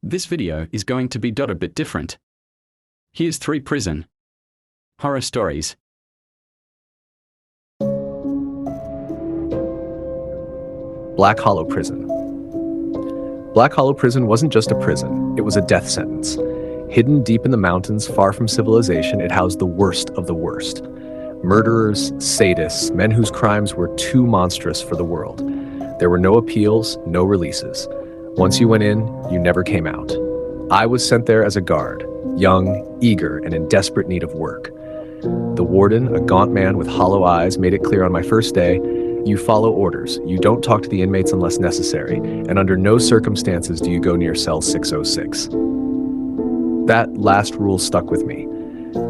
This video is going to be a bit different. Here's 3 prison horror stories. Black Hollow Prison. Black Hollow Prison wasn't just a prison, it was a death sentence. Hidden deep in the mountains, far from civilization, it housed the worst of the worst. Murderers, sadists, men whose crimes were too monstrous for the world. There were no appeals, no releases. Once you went in, you never came out. I was sent there as a guard, young, eager, and in desperate need of work. The warden, a gaunt man with hollow eyes, made it clear on my first day, you follow orders, you don't talk to the inmates unless necessary, and under no circumstances do you go near cell 606. That last rule stuck with me,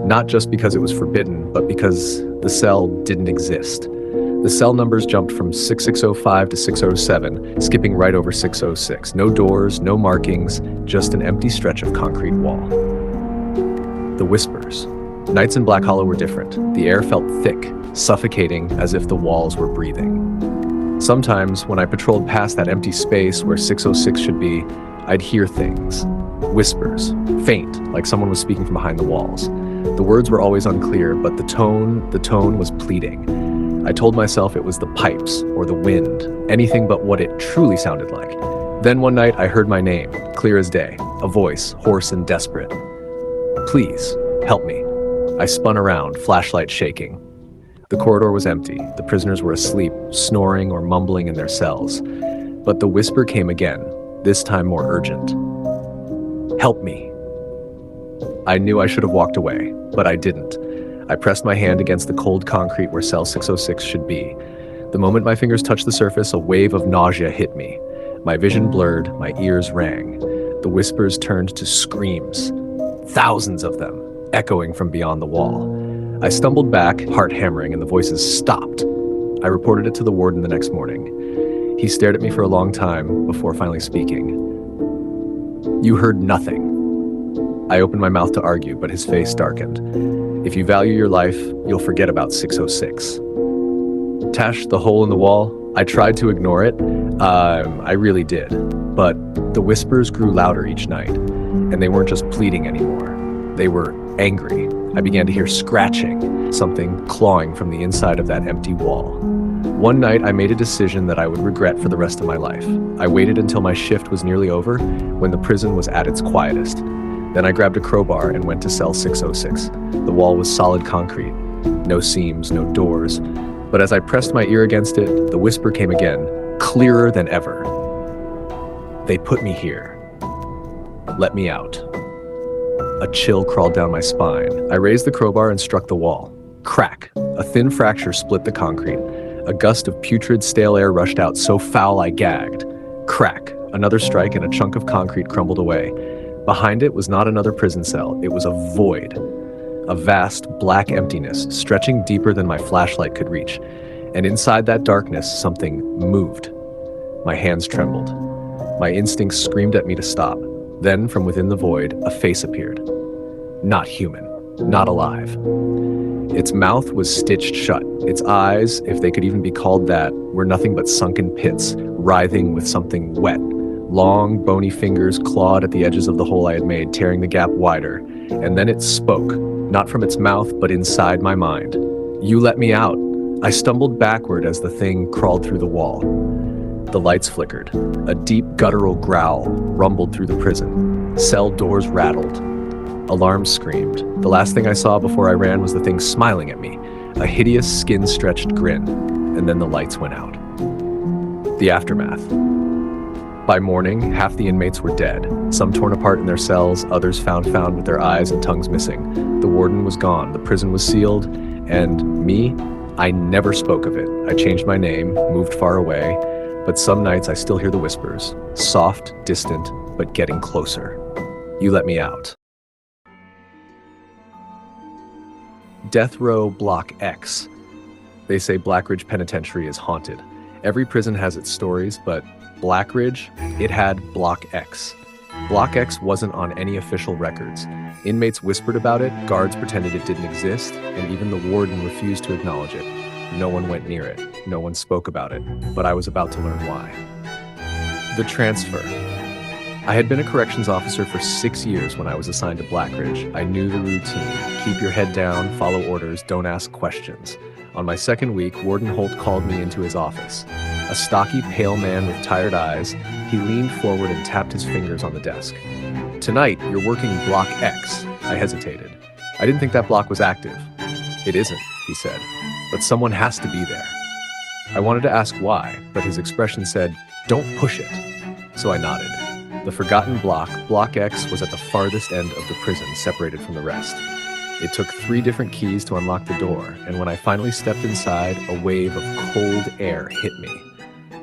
not just because it was forbidden, but because the cell didn't exist. The cell numbers jumped from 6605 to 607, skipping right over 606. No doors, no markings, just an empty stretch of concrete wall. The whispers. Nights in Black Hollow were different. The air felt thick, suffocating as if the walls were breathing. Sometimes, when I patrolled past that empty space where 606 should be, I'd hear things. Whispers, faint, like someone was speaking from behind the walls. The words were always unclear, but the tone was pleading. I told myself it was the pipes or the wind, anything but what it truly sounded like. Then one night I heard my name, clear as day, a voice, hoarse and desperate. Please, help me. I spun around, flashlight shaking. The corridor was empty. The prisoners were asleep, snoring or mumbling in their cells. But the whisper came again, this time more urgent. Help me. I knew I should have walked away, but I didn't. I pressed my hand against the cold concrete where cell 606 should be. The moment my fingers touched the surface, a wave of nausea hit me. My vision blurred, my ears rang. The whispers turned to screams, thousands of them, echoing from beyond the wall. I stumbled back, heart hammering, and the voices stopped. I reported it to the warden the next morning. He stared at me for a long time before finally speaking. You heard nothing. I opened my mouth to argue, but his face darkened. If you value your life, you'll forget about 606. Tash, the hole in the wall, I tried to ignore it. I really did. But the whispers grew louder each night, and they weren't just pleading anymore. They were angry. I began to hear scratching, something clawing from the inside of that empty wall. One night, I made a decision that I would regret for the rest of my life. I waited until my shift was nearly over, when the prison was at its quietest. Then I grabbed a crowbar and went to cell 606. The wall was solid concrete, no seams, no doors. But as I pressed my ear against it, the whisper came again, clearer than ever. They put me here. Let me out. A chill crawled down my spine. I raised the crowbar and struck the wall. Crack! A thin fracture split the concrete. A gust of putrid, stale air rushed out, so foul I gagged. Crack! Another strike and a chunk of concrete crumbled away. Behind it was not another prison cell, it was a void. A vast, black emptiness, stretching deeper than my flashlight could reach. And inside that darkness, something moved. My hands trembled. My instincts screamed at me to stop. Then, from within the void, a face appeared. Not human, not alive. Its mouth was stitched shut. Its eyes, if they could even be called that, were nothing but sunken pits, writhing with something wet. Long, bony fingers clawed at the edges of the hole I had made, tearing the gap wider. And then it spoke, not from its mouth, but inside my mind. You let me out. I stumbled backward as the thing crawled through the wall. The lights flickered. A deep guttural growl rumbled through the prison. Cell doors rattled. Alarms screamed. The last thing I saw before I ran was the thing smiling at me, a hideous skin-stretched grin. And then the lights went out. The aftermath. By morning, half the inmates were dead, some torn apart in their cells, others found with their eyes and tongues missing. The warden was gone, the prison was sealed, and me, I never spoke of it. I changed my name, moved far away, but some nights I still hear the whispers, soft, distant, but getting closer. You let me out. Death Row Block X. They say Blackridge Penitentiary is haunted. Every prison has its stories, but Blackridge, it had Block X. Block X wasn't on any official records. Inmates whispered about it, guards pretended it didn't exist, and even the warden refused to acknowledge it. No one went near it. No one spoke about it, but I was about to learn why. The transfer. I had been a corrections officer for 6 years when I was assigned to Blackridge. I knew the routine. Keep your head down, follow orders, don't ask questions. On my second week, Warden Holt called me into his office. A stocky, pale man with tired eyes, he leaned forward and tapped his fingers on the desk. "Tonight, you're working Block X." I hesitated. I didn't think that block was active. "It isn't," he said, "but someone has to be there." I wanted to ask why, but his expression said, "Don't push it." So I nodded. The forgotten block, Block X, was at the farthest end of the prison, separated from the rest. It took 3 different keys to unlock the door, and when I finally stepped inside, a wave of cold air hit me.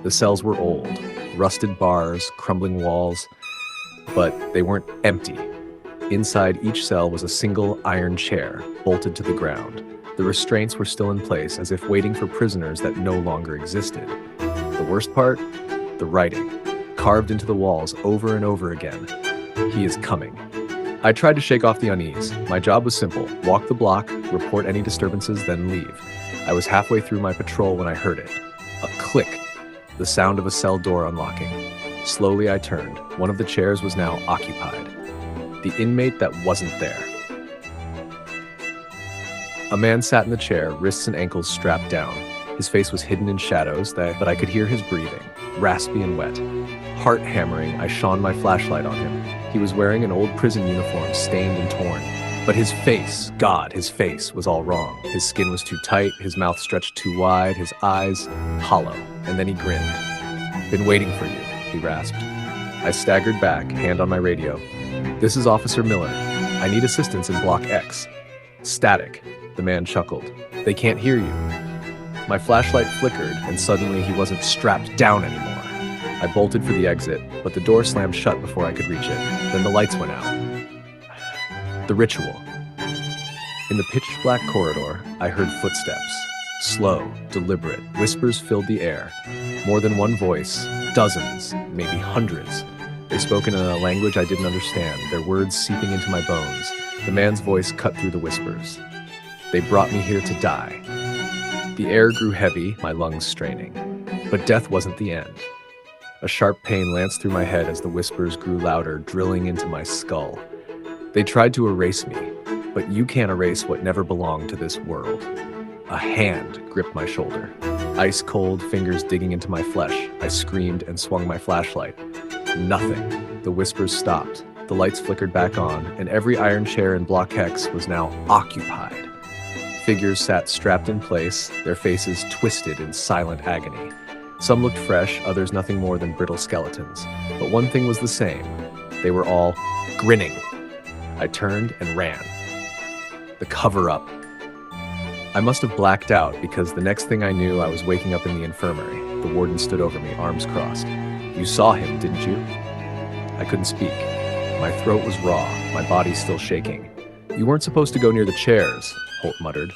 The cells were old, rusted bars, crumbling walls, but they weren't empty. Inside each cell was a single iron chair, bolted to the ground. The restraints were still in place, as if waiting for prisoners that no longer existed. The worst part? The writing, carved into the walls over and over again. "He is coming." I tried to shake off the unease. My job was simple: walk the block, report any disturbances, then leave. I was halfway through my patrol when I heard it. A click, the sound of a cell door unlocking. Slowly I turned. One of the chairs was now occupied. The inmate that wasn't there. A man sat in the chair, wrists and ankles strapped down. His face was hidden in shadows, but I could hear his breathing, raspy and wet. Heart hammering, I shone my flashlight on him. He was wearing an old prison uniform, stained and torn. But his face, God, his face was all wrong. His skin was too tight, his mouth stretched too wide, his eyes hollow. And then he grinned. "Been waiting for you," he rasped. I staggered back, hand on my radio. "This is Officer Miller. I need assistance in Block X." "Static," the man chuckled. "They can't hear you." My flashlight flickered, and suddenly he wasn't strapped down anymore. I bolted for the exit, but the door slammed shut before I could reach it. Then the lights went out. The ritual. In the pitch-black corridor, I heard footsteps. Slow, deliberate, whispers filled the air. More than one voice, dozens, maybe hundreds. They spoke in a language I didn't understand, their words seeping into my bones. The man's voice cut through the whispers. "They brought me here to die." The air grew heavy, my lungs straining. But death wasn't the end. A sharp pain lanced through my head as the whispers grew louder, drilling into my skull. They tried to erase me, but you can't erase what never belonged to this world. A hand gripped my shoulder. Ice cold, fingers digging into my flesh. I screamed and swung my flashlight. Nothing. The whispers stopped. The lights flickered back on, and every iron chair in Block X was now occupied. Figures sat strapped in place, their faces twisted in silent agony. Some looked fresh, others nothing more than brittle skeletons. But one thing was the same. They were all grinning. I turned and ran. The cover-up. I must have blacked out because the next thing I knew, I was waking up in the infirmary. The warden stood over me, arms crossed. "You saw him, didn't you?" I couldn't speak. My throat was raw, my body still shaking. "You weren't supposed to go near the chairs," Holt muttered.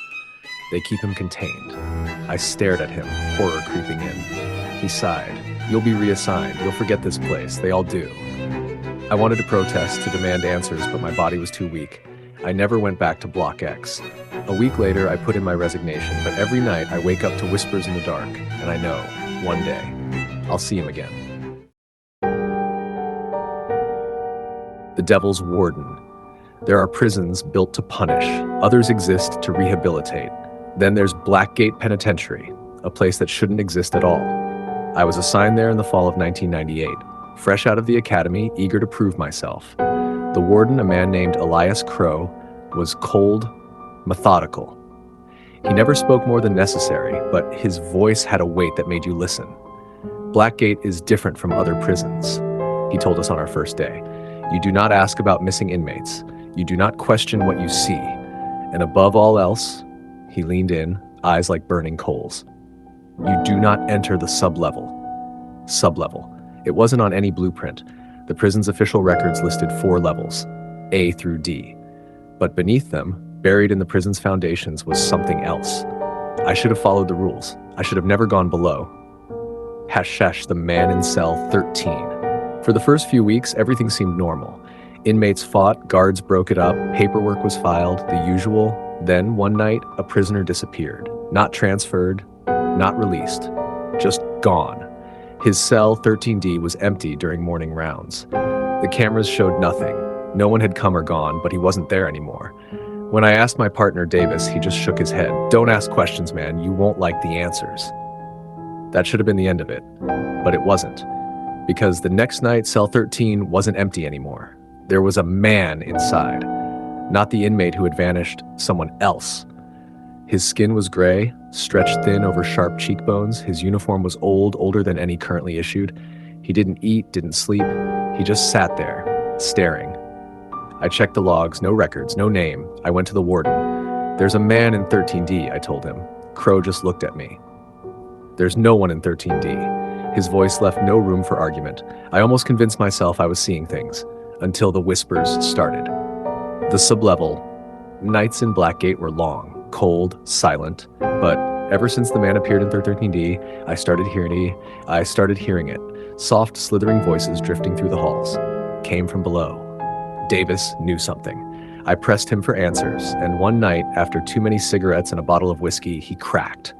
"They keep him contained." I stared at him, horror creeping in. He sighed. "You'll be reassigned. You'll forget this place. They all do." I wanted to protest, to demand answers, but my body was too weak. I never went back to Block X. A week later, I put in my resignation, but every night I wake up to whispers in the dark, and I know, one day, I'll see him again. The Devil's Warden. There are prisons built to punish. Others exist to rehabilitate. Then there's Blackgate Penitentiary, a place that shouldn't exist at all. I was assigned there in the fall of 1998, fresh out of the academy, eager to prove myself. The warden, a man named Elias Crow, was cold, methodical. He never spoke more than necessary, but his voice had a weight that made you listen. Blackgate is different from other prisons, he told us on our first day. You do not ask about missing inmates. You do not question what you see. And above all else, he leaned in, eyes like burning coals. You do not enter the sublevel. Sublevel. It wasn't on any blueprint. The prison's official records listed 4 levels, A through D. But beneath them, buried in the prison's foundations, was something else. I should have followed the rules. I should have never gone below. Hashesh, the man in cell 13. For the first few weeks, everything seemed normal. Inmates fought, guards broke it up, paperwork was filed, the usual. Then, one night, a prisoner disappeared. Not transferred, not released, just gone. His cell, 13D, was empty during morning rounds. The cameras showed nothing. No one had come or gone, but he wasn't there anymore. When I asked my partner Davis, he just shook his head. Don't ask questions, man. You won't like the answers. That should have been the end of it, but it wasn't. Because the next night, cell 13 wasn't empty anymore. There was a man inside. Not the inmate who had vanished, someone else. His skin was gray, stretched thin over sharp cheekbones. His uniform was old, older than any currently issued. He didn't eat, didn't sleep. He just sat there, staring. I checked the logs, no records, no name. I went to the warden. There's a man in 13D, I told him. Crow just looked at me. There's no one in 13D. His voice left no room for argument. I almost convinced myself I was seeing things, until the whispers started. The sublevel. Nights in Blackgate were long, cold, silent, but ever since the man appeared in 13D, I started hearing it. Soft, slithering voices drifting through the halls. Came from below. Davis knew something. I pressed him for answers, and one night, after too many cigarettes and a bottle of whiskey, he cracked.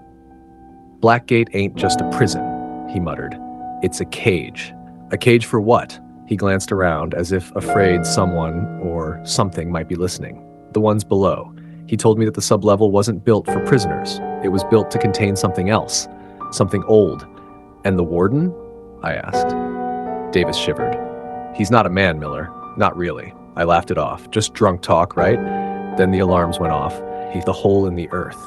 Blackgate ain't just a prison, he muttered. It's a cage. A cage for what? He glanced around as if afraid someone or something might be listening. The ones below. He told me that the sublevel wasn't built for prisoners. It was built to contain something else. Something old. And the warden? I asked. Davis shivered. He's not a man, Miller. Not really. I laughed it off. Just drunk talk, right? Then the alarms went off. The hole in the earth.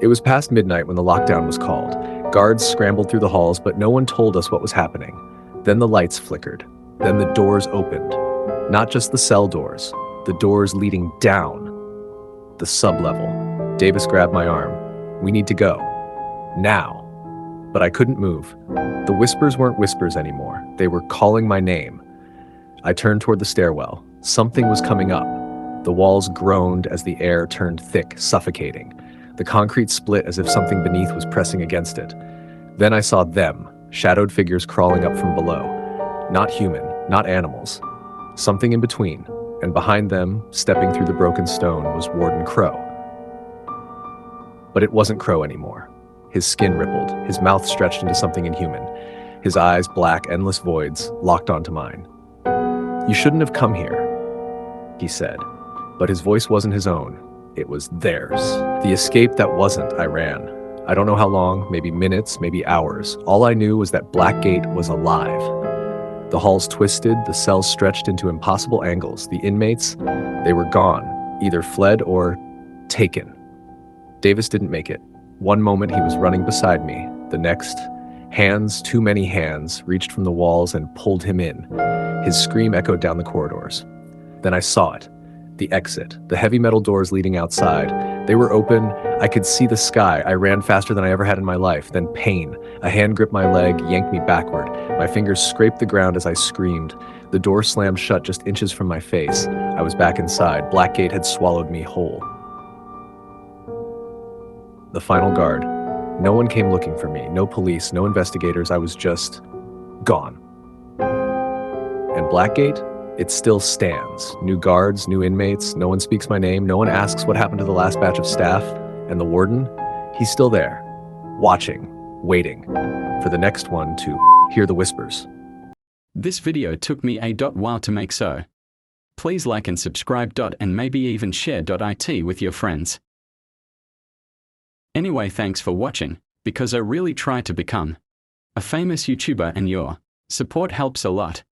It was past midnight when the lockdown was called. Guards scrambled through the halls, but no one told us what was happening. Then the lights flickered. Then the doors opened. Not just the cell doors. The doors leading down. The sublevel. Davis grabbed my arm. We need to go. Now. But I couldn't move. The whispers weren't whispers anymore. They were calling my name. I turned toward the stairwell. Something was coming up. The walls groaned as the air turned thick, suffocating. The concrete split as if something beneath was pressing against it. Then I saw them, shadowed figures crawling up from below. Not human, not animals. Something in between, and behind them, stepping through the broken stone, was Warden Crow. But it wasn't Crow anymore. His skin rippled, his mouth stretched into something inhuman. His eyes, black, endless voids, locked onto mine. You shouldn't have come here, he said. But his voice wasn't his own. It was theirs. The escape that wasn't, I ran. I don't know how long, maybe minutes, maybe hours. All I knew was that Blackgate was alive. The halls twisted, the cells stretched into impossible angles. The inmates, they were gone, either fled or taken. Davis didn't make it. One moment he was running beside me. The next, hands, too many hands, reached from the walls and pulled him in. His scream echoed down the corridors. Then I saw it. The exit, the heavy metal doors leading outside. They were open. I could see the sky. I ran faster than I ever had in my life. Then pain. A hand gripped my leg, yanked me backward. My fingers scraped the ground as I screamed. The door slammed shut just inches from my face. I was back inside. Blackgate had swallowed me whole. The final guard. No one came looking for me. No police, no investigators. I was just gone. And Blackgate? It still stands. New guards, new inmates. No one speaks my name. No one asks what happened to the last batch of staff. And the warden? He's still there. Watching. Waiting. For the next one to hear the whispers. This video took me a while to make, so please like and subscribe. And maybe even share it with your friends. Anyway, thanks for watching, because I really try to become a famous YouTuber and your support helps a lot.